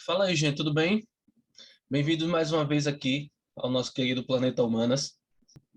Fala aí, gente, tudo bem? Bem-vindos mais uma vez aqui ao nosso querido Planeta Humanas.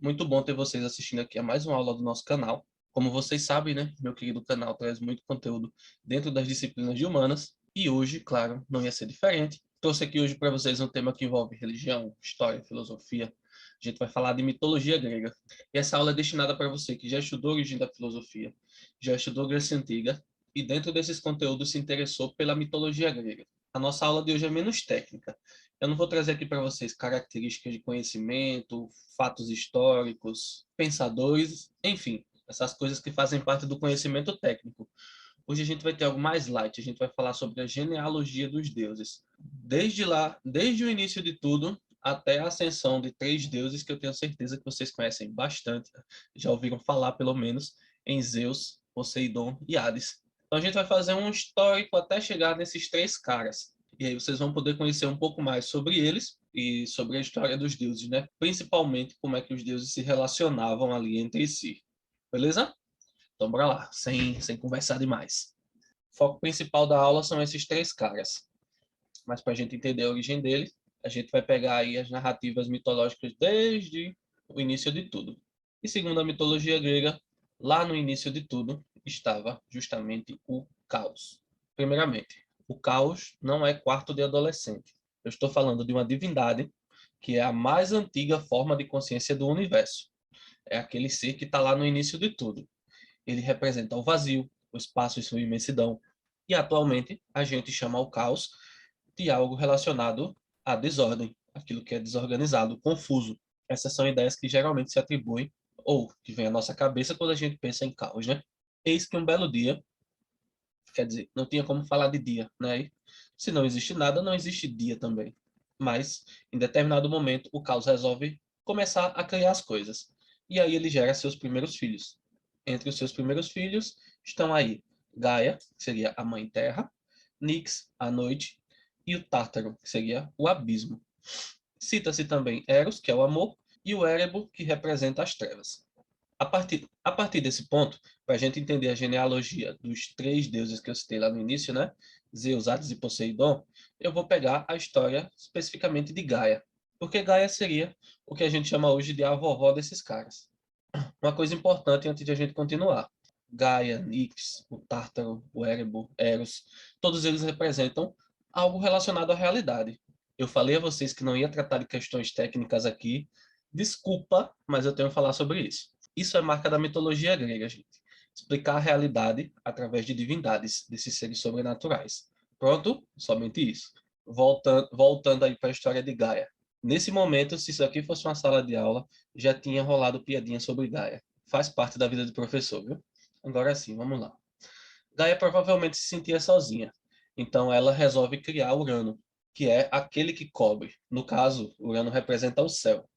Muito bom ter vocês assistindo aqui a mais uma aula do nosso canal. Como vocês sabem, né, meu querido canal traz muito conteúdo dentro das disciplinas de humanas. E hoje, claro, não ia ser diferente. Trouxe aqui hoje para vocês um tema que envolve religião, história, filosofia. A gente vai falar de mitologia grega. E essa aula é destinada para você que já estudou a origem da filosofia, já estudou Grécia Antiga e dentro desses conteúdos se interessou pela mitologia grega. A nossa aula de hoje é menos técnica. Eu não vou trazer aqui para vocês características de conhecimento, fatos históricos, pensadores, enfim, essas coisas que fazem parte do conhecimento técnico. Hoje a gente vai ter algo mais light, a gente vai falar sobre a genealogia dos deuses. Desde lá, desde o início de tudo, até a ascensão de três deuses que eu tenho certeza que vocês conhecem bastante, já ouviram falar pelo menos em Zeus, Poseidon e Hades. Então a gente vai fazer um histórico até chegar nesses três caras. E aí vocês vão poder conhecer um pouco mais sobre eles e sobre a história dos deuses, né? Principalmente como é que os deuses se relacionavam ali entre si. Beleza? Então bora lá, sem conversar demais. O foco principal da aula são esses três caras. Mas para a gente entender a origem deles, a gente vai pegar aí as narrativas mitológicas desde o início de tudo. E segundo a mitologia grega, lá no início de tudo estava justamente o caos. Primeiramente, o caos não é quarto de adolescente. Eu estou falando de uma divindade que é a mais antiga forma de consciência do universo. É aquele ser que está lá no início de tudo. Ele representa o vazio, o espaço e sua imensidão. E atualmente a gente chama o caos de algo relacionado à desordem, aquilo que é desorganizado, confuso. Essas são ideias que geralmente se atribuem ou que vem à nossa cabeça quando a gente pensa em caos, né? Eis que um belo dia, quer dizer, não tinha como falar de dia, né? E se não existe nada, não existe dia também. Mas, em determinado momento, o caos resolve começar a criar as coisas. E aí ele gera seus primeiros filhos. Entre os seus primeiros filhos estão aí Gaia, que seria a Mãe Terra, Nix, a Noite, e o Tártaro, que seria o Abismo. Cita-se também Eros, que é o amor, e o Érebo, que representa as trevas. A partir desse ponto, para a gente entender a genealogia dos três deuses que eu citei lá no início, né? Zeus, Hades e Poseidon, eu vou pegar a história especificamente de Gaia. Porque Gaia seria o que a gente chama hoje de a vovó desses caras. Uma coisa importante antes de a gente continuar. Gaia, Nix, o Tártaro, o Érebo, Eros, todos eles representam algo relacionado à realidade. Eu falei a vocês que não ia tratar de questões técnicas aqui. Desculpa, mas eu tenho que falar sobre isso. Isso é marca da mitologia grega, gente. Explicar a realidade através de divindades, desses seres sobrenaturais. Pronto? Somente isso. Voltando aí para a história de Gaia. Nesse momento, se isso aqui fosse uma sala de aula, já tinha rolado piadinha sobre Gaia. Faz parte da vida do professor, viu? Agora sim, vamos lá. Gaia provavelmente se sentia sozinha. Então ela resolve criar Urano, que é aquele que cobre. No caso, Urano representa o céu.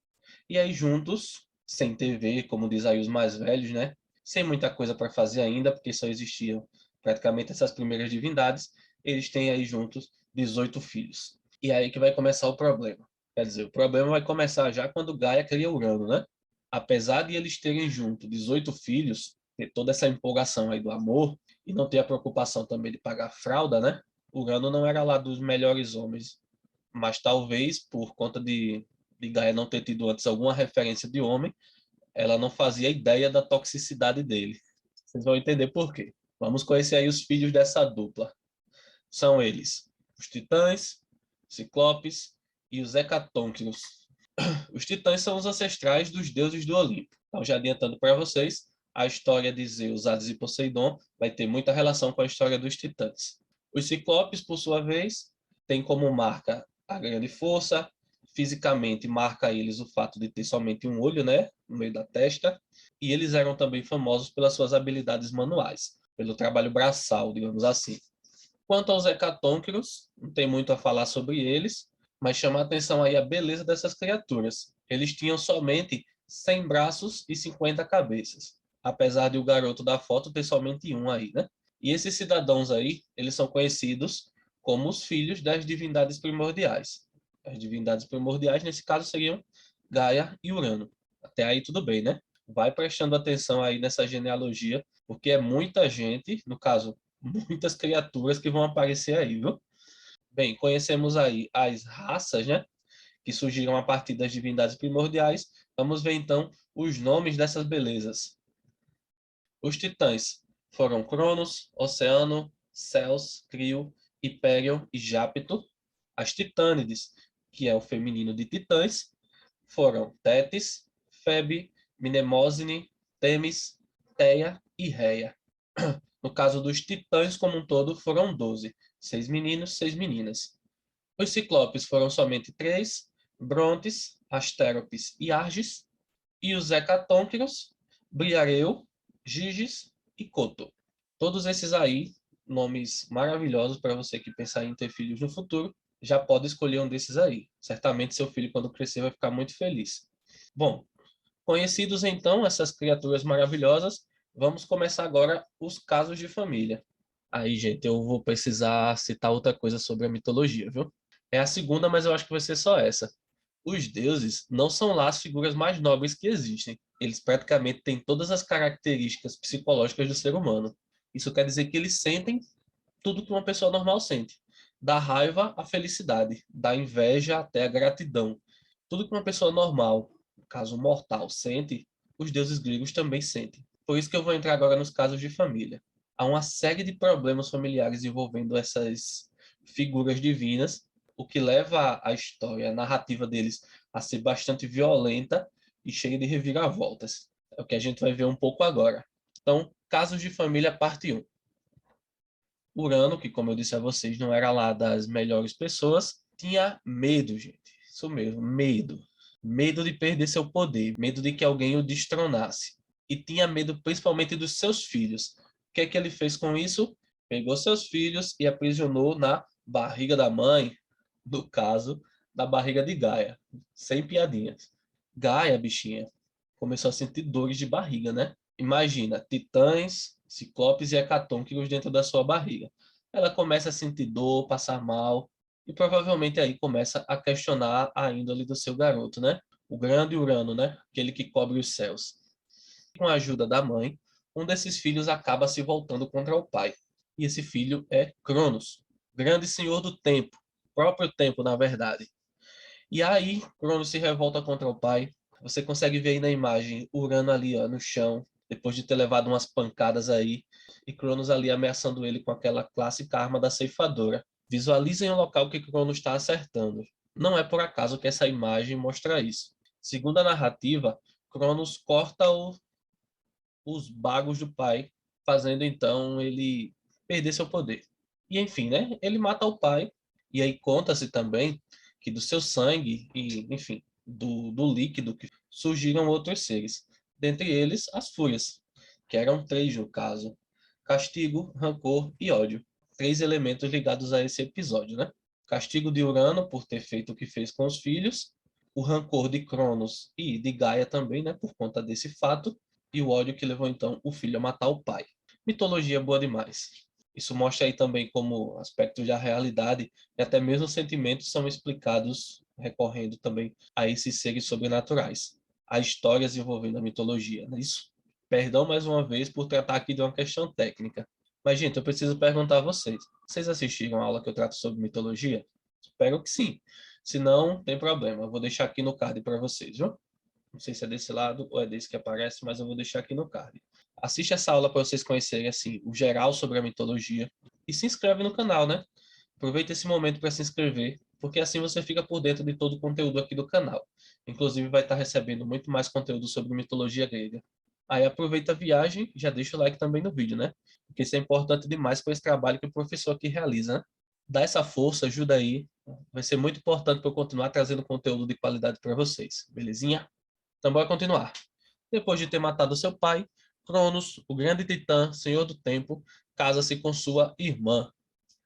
E aí juntos, sem TV, como diz aí os mais velhos, né? Sem muita coisa para fazer ainda, porque só existiam praticamente essas primeiras divindades, eles têm aí juntos 18 filhos. E aí que vai começar o problema. Quer dizer, o problema vai começar já quando Gaia cria Urano, né? Apesar de eles terem junto 18 filhos, ter toda essa empolgação aí do amor, e não ter a preocupação também de pagar fralda, né? Urano não era lá dos melhores homens, mas talvez por conta de Gaia não ter tido antes alguma referência de homem, ela não fazia ideia da toxicidade dele. Vocês vão entender por quê. Vamos conhecer aí os filhos dessa dupla. São eles, os titãs, ciclopes e os hecatônquiros. Os titãs são os ancestrais dos deuses do Olimpo. Então, já adiantando para vocês, a história de Zeus, Hades e Poseidon vai ter muita relação com a história dos titãs. Os ciclopes, por sua vez, têm como marca a grande força. Fisicamente, marca eles o fato de ter somente um olho, né, no meio da testa. E eles eram também famosos pelas suas habilidades manuais, pelo trabalho braçal, digamos assim. Quanto aos hecatônquiros, não tem muito a falar sobre eles, mas chama a atenção aí a beleza dessas criaturas. Eles tinham somente 100 braços e 50 cabeças, apesar de o garoto da foto ter somente um aí, né? E esses cidadãos aí, eles são conhecidos como os filhos das divindades primordiais. As divindades primordiais, nesse caso, seriam Gaia e Urano. Até aí tudo bem, né? Vai prestando atenção aí nessa genealogia, porque é muita gente, no caso, muitas criaturas que vão aparecer aí, viu? Bem, conhecemos aí as raças, né, que surgiram a partir das divindades primordiais. Vamos ver então os nomes dessas belezas. Os titãs foram Cronos, Oceano, Céus, Crio, Hipérion e Jápeto. As titânides, que é o feminino de titãs, foram Tétis, Febe, Mnemosine, Temis, Teia e Reia. No caso dos titãs como um todo, foram 12, 6 meninos, 6 meninas. Os ciclopes foram somente 3, Brontes, Astéropes e Arges, e os hecatônquiros, Briareu, Giges e Coto. Todos esses aí, nomes maravilhosos para você que pensar em ter filhos no futuro, já pode escolher um desses aí. Certamente seu filho, quando crescer, vai ficar muito feliz. Bom, conhecidos então essas criaturas maravilhosas, vamos começar agora os casos de família. Aí, gente, eu vou precisar citar outra coisa sobre a mitologia, viu? É a segunda, mas eu acho que vai ser só essa. Os deuses não são lá as figuras mais nobres que existem. Eles praticamente têm todas as características psicológicas do ser humano. Isso quer dizer que eles sentem tudo que uma pessoa normal sente. Da raiva à felicidade, da inveja até a gratidão. Tudo que uma pessoa normal, no caso mortal, sente, os deuses gregos também sentem. Por isso que eu vou entrar agora nos casos de família. Há uma série de problemas familiares envolvendo essas figuras divinas, o que leva a história, a narrativa deles a ser bastante violenta e cheia de reviravoltas. É o que a gente vai ver um pouco agora. Então, casos de família, parte 1. Urano, que como eu disse a vocês, não era lá das melhores pessoas, tinha medo, gente. Isso mesmo, medo. Medo de perder seu poder, medo de que alguém o destronasse. E tinha medo principalmente dos seus filhos. O que é que ele fez com isso? Pegou seus filhos e aprisionou na barriga da mãe, no caso, da barriga de Gaia. Sem piadinhas. Gaia, bichinha, começou a sentir dores de barriga, né? Imagina, titãs, ciclopes e hecatônquicos dentro da sua barriga. Ela começa a sentir dor, passar mal, e provavelmente aí começa a questionar a índole do seu garoto, né? O grande Urano, né? Aquele que cobre os céus. Com a ajuda da mãe, um desses filhos acaba se voltando contra o pai. E esse filho é Cronos, grande senhor do tempo, próprio tempo, na verdade. E aí, Cronos se revolta contra o pai. Você consegue ver aí na imagem Urano ali, ó, no chão, depois de ter levado umas pancadas aí, e Cronos ali ameaçando ele com aquela clássica arma da ceifadora. Visualizem o local que Cronos está acertando. Não é por acaso que essa imagem mostra isso. Segundo a narrativa, Cronos corta os bagos do pai, fazendo então ele perder seu poder. E enfim, né? Ele mata o pai, e aí conta-se também que do seu sangue e, enfim, do líquido que surgiram outros seres, dentre eles as fúrias, que eram três no caso: castigo, rancor e ódio. Três elementos ligados a esse episódio, né? Castigo de Urano por ter feito o que fez com os filhos, o rancor de Cronos e de Gaia também, né, por conta desse fato, e o ódio que levou então o filho a matar o pai. Mitologia boa demais. Isso mostra aí também como aspectos da realidade e até mesmo sentimentos são explicados recorrendo também a esses seres sobrenaturais. Há histórias envolvendo a mitologia, não é isso? Perdão mais uma vez por tratar aqui de uma questão técnica. Mas, gente, eu preciso perguntar a vocês. Vocês assistiram a aula que eu trato sobre mitologia? Espero que sim. Se não, tem problema. Eu vou deixar aqui no card para vocês, viu? Não sei se é desse lado ou é desse que aparece, mas eu vou deixar aqui no card. Assiste essa aula para vocês conhecerem assim o geral sobre a mitologia e se inscreve no canal, né? Aproveita esse momento para se inscrever, porque assim você fica por dentro de todo o conteúdo aqui do canal. Inclusive vai estar recebendo muito mais conteúdo sobre mitologia grega. Aí aproveita a viagem, já deixa o like também no vídeo, né? Porque isso é importante demais para esse trabalho que o professor aqui realiza, né? Dá essa força, ajuda aí. Vai ser muito importante para eu continuar trazendo conteúdo de qualidade para vocês, belezinha? Então, bora continuar. Depois de ter matado seu pai, Cronos, o grande titã, senhor do tempo, casa-se com sua irmã.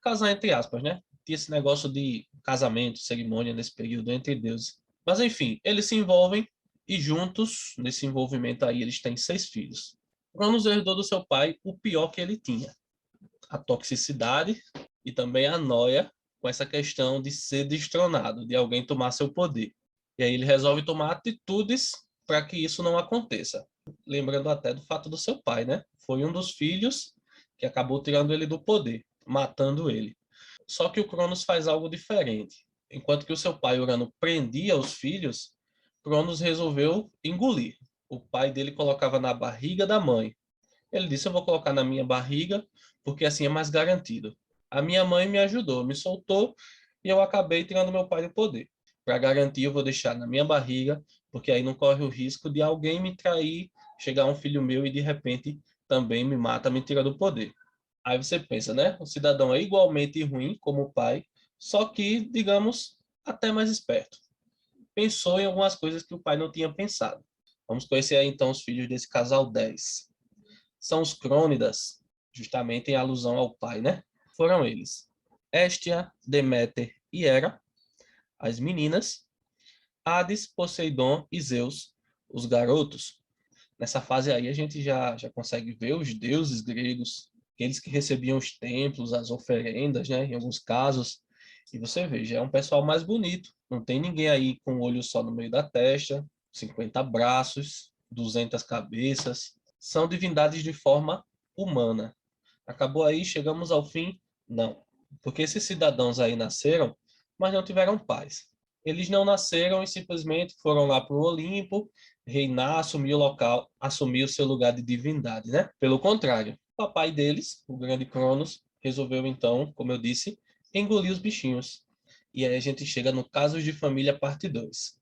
Casar entre aspas, né? Tinha esse negócio de casamento, cerimônia nesse período entre deuses. Mas enfim, eles se envolvem e juntos, nesse envolvimento aí, eles têm 6 filhos. Cronos herdou do seu pai o pior que ele tinha: a toxicidade e também a noia com essa questão de ser destronado, de alguém tomar seu poder. E aí ele resolve tomar atitudes para que isso não aconteça. Lembrando até do fato do seu pai, né? Foi um dos filhos que acabou tirando ele do poder, matando ele. Só que o Cronos faz algo diferente. Enquanto que o seu pai Urano prendia os filhos, Cronos resolveu engolir. O pai dele colocava na barriga da mãe. Ele disse: eu vou colocar na minha barriga, porque assim é mais garantido. A minha mãe me ajudou, me soltou, e eu acabei tirando meu pai do poder. Para garantir, eu vou deixar na minha barriga, porque aí não corre o risco de alguém me trair, chegar um filho meu e de repente também me mata, me tira do poder. Aí você pensa, né? O cidadão é igualmente ruim como o pai, só que, digamos, até mais esperto. Pensou em algumas coisas que o pai não tinha pensado. Vamos conhecer aí então os filhos desse casal 10. São os Crônidas, justamente em alusão ao pai, né? Foram eles: Hestia, Deméter e Hera, as meninas; Hades, Poseidon e Zeus, os garotos. Nessa fase aí a gente já consegue ver os deuses gregos, aqueles que recebiam os templos, as oferendas, né, em alguns casos. E você vê, já é um pessoal mais bonito. Não tem ninguém aí com o olho só no meio da testa, 50 braços, 200 cabeças. São divindades de forma humana. Acabou aí, chegamos ao fim? Não. Porque esses cidadãos aí nasceram, mas não tiveram paz. Eles não nasceram e simplesmente foram lá para o Olimpo, reinar, assumir o local, assumir o seu lugar de divindade, né? Pelo contrário, o papai deles, o grande Cronos, resolveu então, como eu disse, engolir os bichinhos. E aí a gente chega no Casos de Família, parte 2.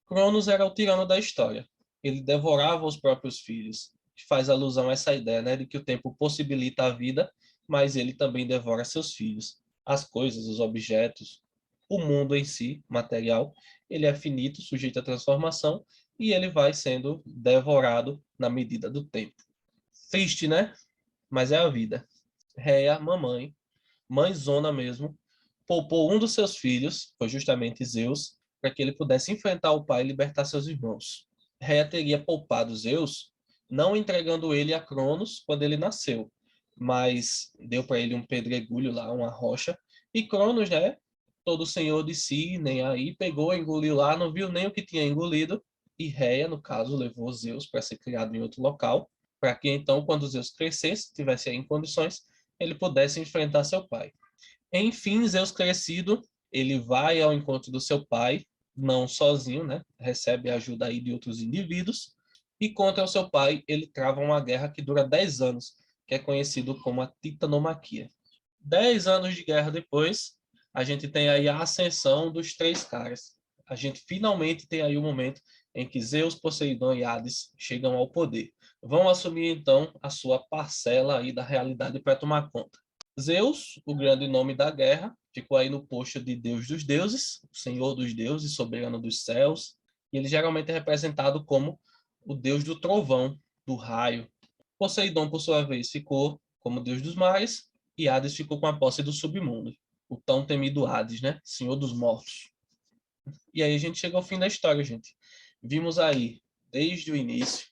Cronos era o tirano da história. Ele devorava os próprios filhos, que faz alusão a essa ideia, né, de que o tempo possibilita a vida, mas ele também devora seus filhos. As coisas, os objetos, o mundo em si, material, ele é finito, sujeito à transformação, e ele vai sendo devorado na medida do tempo. Triste, né? Mas é a vida. Réia, mamãe, mãezona mesmo, poupou um dos seus filhos, foi justamente Zeus, para que ele pudesse enfrentar o pai e libertar seus irmãos. Réia teria poupado Zeus, não entregando ele a Cronos quando ele nasceu, mas deu para ele um pedregulho lá, uma rocha, e Cronos, né, todo senhor de si, nem aí, pegou, engoliu lá, não viu nem o que tinha engolido, e Réia, no caso, levou Zeus para ser criado em outro local, para que então, quando Zeus crescesse, tivesse aí em condições, ele pudesse enfrentar seu pai. Enfim, Zeus crescido, ele vai ao encontro do seu pai, não sozinho, né? Recebe ajuda aí de outros indivíduos, e contra o seu pai, ele trava uma guerra que dura 10 anos, que é conhecido como a Titanomaquia. 10 anos de guerra depois, a gente tem aí a ascensão dos três caras. A gente finalmente tem aí o momento em que Zeus, Poseidon e Hades chegam ao poder. Vão assumir então a sua parcela aí da realidade para tomar conta. Zeus, o grande nome da guerra, ficou aí no posto de Deus dos deuses, o Senhor dos deuses, soberano dos céus, e ele geralmente é representado como o deus do trovão, do raio. Poseidon, por sua vez, ficou como deus dos mares, e Hades ficou com a posse do submundo, o tão temido Hades, né? Senhor dos mortos. E aí a gente chega ao fim da história, gente. Vimos aí, desde o início,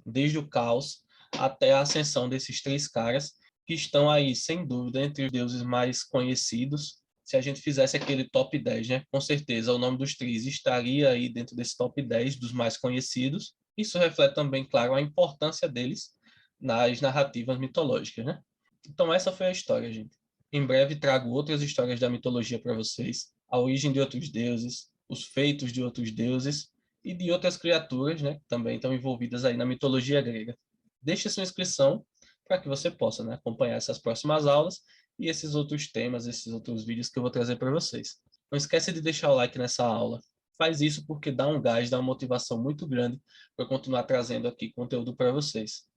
desde o caos, até a ascensão desses três caras, que estão aí, sem dúvida, entre os deuses mais conhecidos. Se a gente fizesse aquele top 10, né? Com certeza o nome dos três estaria aí dentro desse top 10 dos mais conhecidos. Isso reflete também, claro, a importância deles nas narrativas mitológicas, né? Então essa foi a história, gente. Em breve trago outras histórias da mitologia para vocês, a origem de outros deuses, os feitos de outros deuses e de outras criaturas, né, que também estão envolvidas aí na mitologia grega. Deixe sua inscrição para que você possa, né, acompanhar essas próximas aulas e esses outros temas, esses outros vídeos que eu vou trazer para vocês. Não esquece de deixar o like nessa aula. Faz isso porque dá um gás, dá uma motivação muito grande para continuar trazendo aqui conteúdo para vocês.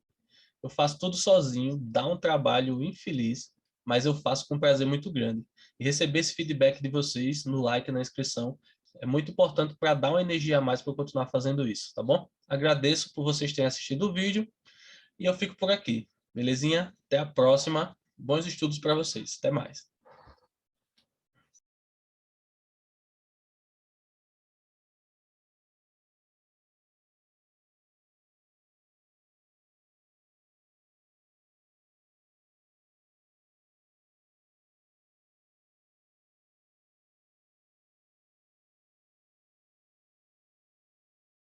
Eu faço tudo sozinho, dá um trabalho infeliz, mas eu faço com um prazer muito grande. E receber esse feedback de vocês no like, na inscrição, é muito importante para dar uma energia a mais para eu continuar fazendo isso, tá bom? Agradeço por vocês terem assistido o vídeo e eu fico por aqui. Belezinha? Até a próxima. Bons estudos para vocês. Até mais.